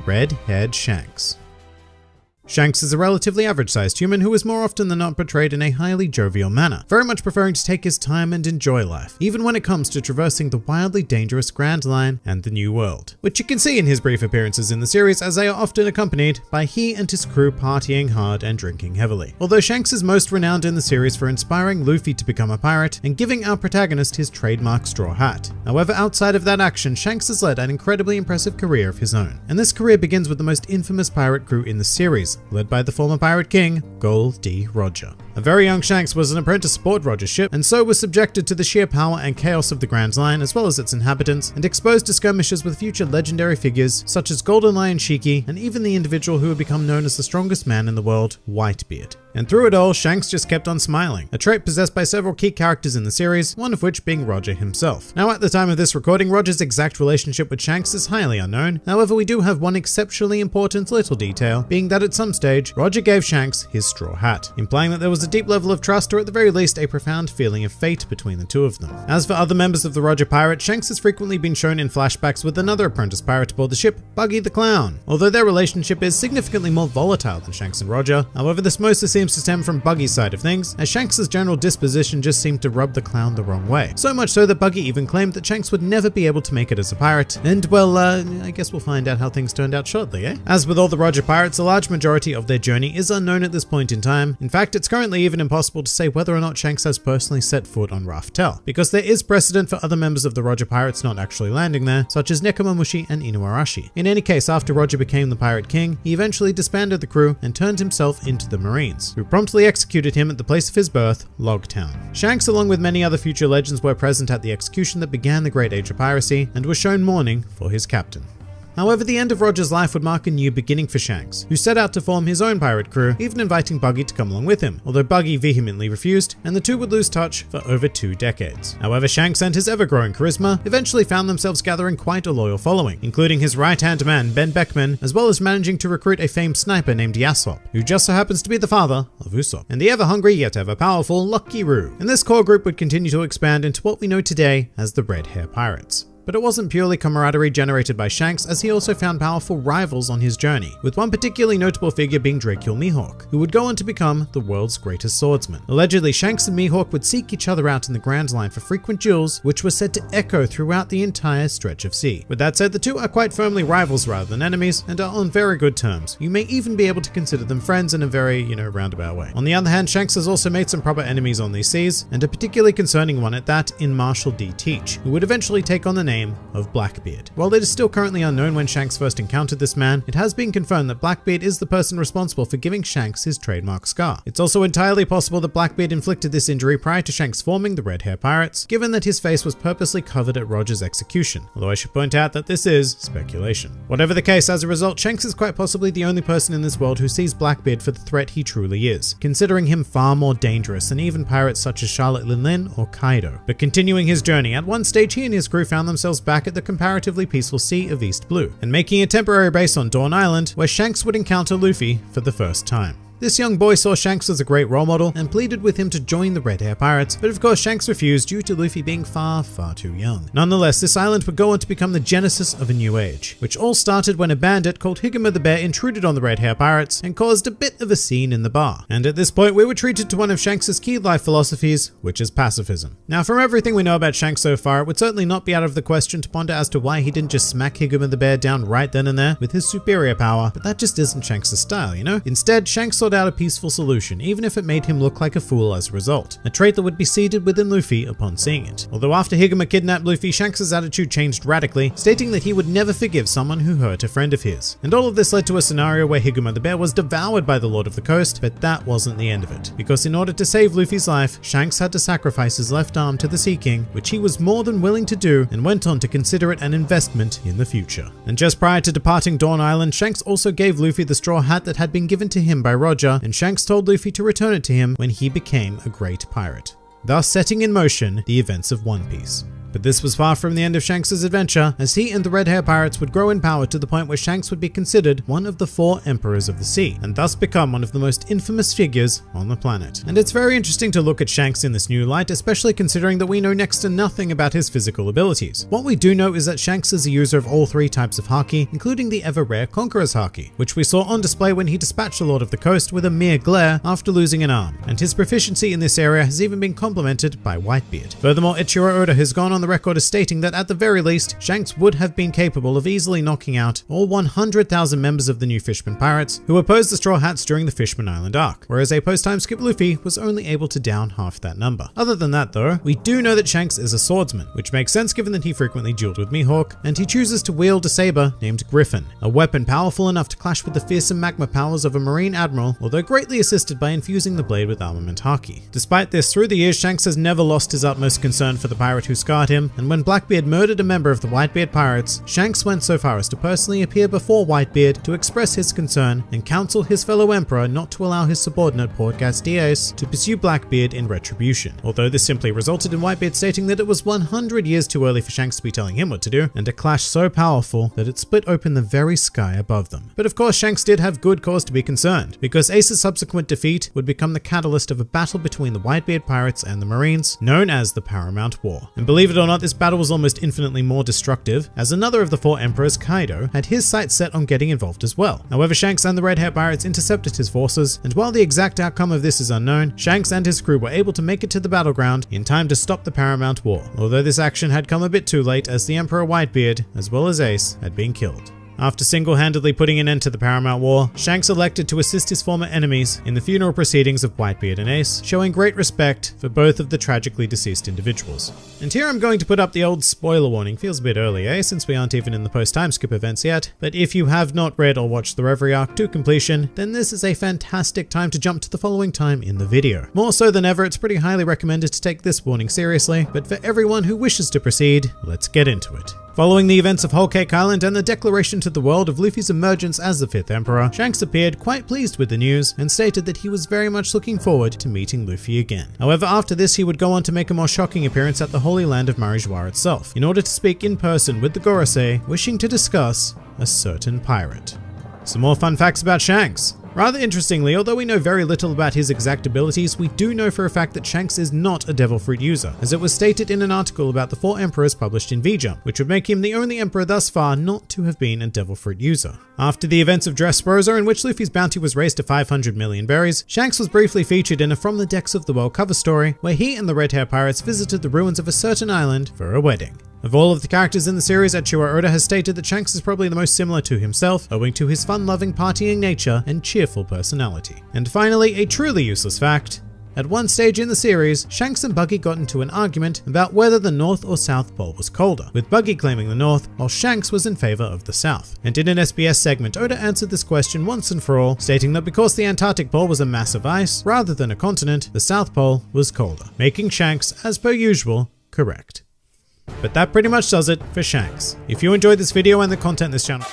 red-haired Shanks. Shanks is a relatively average-sized human who is more often than not portrayed in a highly jovial manner, very much preferring to take his time and enjoy life, even when it comes to traversing the wildly dangerous Grand Line and the New World, which you can see in his brief appearances in the series, as they are often accompanied by he and his crew partying hard and drinking heavily. Although Shanks is most renowned in the series for inspiring Luffy to become a pirate and giving our protagonist his trademark straw hat. However, outside of that action, Shanks has led an incredibly impressive career of his own, and this career begins with the most infamous pirate crew in the series, led by the former pirate king, Gol D. Roger. A very young Shanks was an apprentice aboard Roger's ship, and so was subjected to the sheer power and chaos of the Grand Line, as well as its inhabitants, and exposed to skirmishes with future legendary figures such as Golden Lion Shiki, and even the individual who would become known as the strongest man in the world, Whitebeard. And through it all, Shanks just kept on smiling, a trait possessed by several key characters in the series, one of which being Roger himself. Now, at the time of this recording, Roger's exact relationship with Shanks is highly unknown. However, we do have one exceptionally important little detail, being that at some stage, Roger gave Shanks his straw hat, implying that there was a deep level of trust, or at the very least, a profound feeling of fate between the two of them. As for other members of the Roger Pirate, Shanks has frequently been shown in flashbacks with another apprentice pirate aboard the ship, Buggy the Clown. Although their relationship is significantly more volatile than Shanks and Roger, however, this mostly seems to stem from Buggy's side of things, as Shanks' general disposition just seemed to rub the clown the wrong way. So much so that Buggy even claimed that Shanks would never be able to make it as a pirate, and well, I guess we'll find out how things turned out shortly, eh? As with all the Roger Pirates, a large majority of their journey is unknown at this point in time. In fact, it's currently even impossible to say whether or not Shanks has personally set foot on Raftel, because there is precedent for other members of the Roger Pirates not actually landing there, such as Nekomamushi and Inuarashi. In any case, after Roger became the Pirate King, he eventually disbanded the crew and turned himself into the Marines, who promptly executed him at the place of his birth, Logtown. Shanks, along with many other future legends, were present at the execution that began the Great Age of Piracy and was shown mourning for his captain. However, the end of Roger's life would mark a new beginning for Shanks, who set out to form his own pirate crew, even inviting Buggy to come along with him, although Buggy vehemently refused, and the two would lose touch for over 2 decades. However, Shanks and his ever-growing charisma eventually found themselves gathering quite a loyal following, including his right-hand man, Ben Beckman, as well as managing to recruit a famed sniper named Yasop, who just so happens to be the father of Usopp, and the ever-hungry yet ever-powerful Lucky Roo. And this core group would continue to expand into what we know today as the Red Hair Pirates. But it wasn't purely camaraderie generated by Shanks, as he also found powerful rivals on his journey, with one particularly notable figure being Drakeul Mihawk, who would go on to become the world's greatest swordsman. Allegedly, Shanks and Mihawk would seek each other out in the Grand Line for frequent duels, which were said to echo throughout the entire stretch of sea. With that said, the two are quite firmly rivals rather than enemies, and are on very good terms. You may even be able to consider them friends in a very, roundabout way. On the other hand, Shanks has also made some proper enemies on these seas, and a particularly concerning one at that in Marshall D. Teach, who would eventually take on the name of Blackbeard. While it is still currently unknown when Shanks first encountered this man, it has been confirmed that Blackbeard is the person responsible for giving Shanks his trademark scar. It's also entirely possible that Blackbeard inflicted this injury prior to Shanks forming the Red Hair Pirates, given that his face was purposely covered at Roger's execution, although I should point out that this is speculation. Whatever the case, as a result, Shanks is quite possibly the only person in this world who sees Blackbeard for the threat he truly is, considering him far more dangerous than even pirates such as Charlotte Lin or Kaido. But continuing his journey, at one stage he and his crew found themselves back at the comparatively peaceful Sea of East Blue, and making a temporary base on Dawn Island, where Shanks would encounter Luffy for the first time. This young boy saw Shanks as a great role model and pleaded with him to join the Red Hair Pirates, but of course Shanks refused due to Luffy being far too young. Nonetheless, this island would go on to become the genesis of a new age, which all started when a bandit called Higuma the Bear intruded on the Red Hair Pirates and caused a bit of a scene in the bar. And at this point, we were treated to one of Shanks' key life philosophies, which is pacifism. Now, from everything we know about Shanks so far, it would certainly not be out of the question to ponder as to why he didn't just smack Higuma the Bear down right then and there with his superior power, but that just isn't Shanks' style, Instead, Shanks sought out a peaceful solution, even if it made him look like a fool as a result, a trait that would be seeded within Luffy upon seeing it. Although after Higuma kidnapped Luffy, Shanks' attitude changed radically, stating that he would never forgive someone who hurt a friend of his. And all of this led to a scenario where Higuma the Bear was devoured by the Lord of the Coast, but that wasn't the end of it, because in order to save Luffy's life, Shanks had to sacrifice his left arm to the Sea King, which he was more than willing to do, and went on to consider it an investment in the future. And just prior to departing Dawn Island, Shanks also gave Luffy the straw hat that had been given to him by Roger, and Shanks told Luffy to return it to him when he became a great pirate, thus setting in motion the events of One Piece. But this was far from the end of Shanks' adventure, as he and the red hair pirates would grow in power to the point where Shanks would be considered one of the 4 emperors of the sea, and thus become one of the most infamous figures on the planet. And it's very interesting to look at Shanks in this new light, especially considering that we know next to nothing about his physical abilities. What we do know is that Shanks is a user of all 3 types of haki, including the ever rare Conqueror's haki, which we saw on display when he dispatched the Lord of the Coast with a mere glare after losing an arm, and his proficiency in this area has even been complemented by Whitebeard. Furthermore, Ichiro Oda has gone on the record as stating that at the very least, Shanks would have been capable of easily knocking out all 100,000 members of the new Fishman Pirates who opposed the Straw Hats during the Fishman Island arc, whereas a post-time skip Luffy was only able to down half that number. Other than that though, we do know that Shanks is a swordsman, which makes sense given that he frequently dueled with Mihawk, and he chooses to wield a saber named Griffin, a weapon powerful enough to clash with the fearsome magma powers of a marine admiral, although greatly assisted by infusing the blade with armament haki. Despite this, through the years, Shanks has never lost his utmost concern for the pirate who scarred him, and when Blackbeard murdered a member of the Whitebeard pirates, Shanks went so far as to personally appear before Whitebeard to express his concern and counsel his fellow emperor not to allow his subordinate Portgas Diaz to pursue Blackbeard in retribution, although this simply resulted in Whitebeard stating that it was 100 years too early for Shanks to be telling him what to do, and a clash so powerful that it split open the very sky above them. But of course, Shanks did have good cause to be concerned, because Ace's subsequent defeat would become the catalyst of a battle between the Whitebeard pirates and the Marines, known as the Paramount War. And believe it or not, this battle was almost infinitely more destructive, as another of the 4 emperors, Kaido, had his sights set on getting involved as well. However, Shanks and the red hair pirates intercepted his forces, and while the exact outcome of this is unknown, Shanks and his crew were able to make it to the battleground in time to stop the Paramount War, although this action had come a bit too late as the Emperor Whitebeard, as well as Ace, had been killed. After single-handedly putting an end to the Paramount War, Shanks elected to assist his former enemies in the funeral proceedings of Whitebeard and Ace, showing great respect for both of the tragically deceased individuals. And here I'm going to put up the old spoiler warning. Feels a bit early, eh, since we aren't even in the post-time skip events yet, but if you have not read or watched the Reverie arc to completion, then this is a fantastic time to jump to the following time in the video. More so than ever, it's pretty highly recommended to take this warning seriously, but for everyone who wishes to proceed, let's get into it. Following the events of Whole Cake Island and the declaration to the world of Luffy's emergence as the 5th Emperor, Shanks appeared quite pleased with the news and stated that he was very much looking forward to meeting Luffy again. However, after this he would go on to make a more shocking appearance at the Holy Land of Marijois itself, in order to speak in person with the Gorosei, wishing to discuss a certain pirate. Some more fun facts about Shanks. Rather interestingly, although we know very little about his exact abilities, we do know for a fact that Shanks is not a Devil Fruit user, as it was stated in an article about the 4 emperors published in V-Jump, which would make him the only emperor thus far not to have been a Devil Fruit user. After the events of Dressrosa, in which Luffy's bounty was raised to 500 million berries, Shanks was briefly featured in a From the Decks of the World cover story, where he and the Red Hair Pirates visited the ruins of a certain island for a wedding. Of all of the characters in the series, Ichiro Oda has stated that Shanks is probably the most similar to himself, owing to his fun-loving partying nature and cheerful personality. And finally, a truly useless fact. At one stage in the series, Shanks and Buggy got into an argument about whether the North or South Pole was colder, with Buggy claiming the North, while Shanks was in favor of the South. And in an SBS segment, Oda answered this question once and for all, stating that because the Antarctic Pole was a mass of ice, rather than a continent, the South Pole was colder, making Shanks, as per usual, correct. But that pretty much does it for Shanks. If you enjoyed this video and the content in this channel,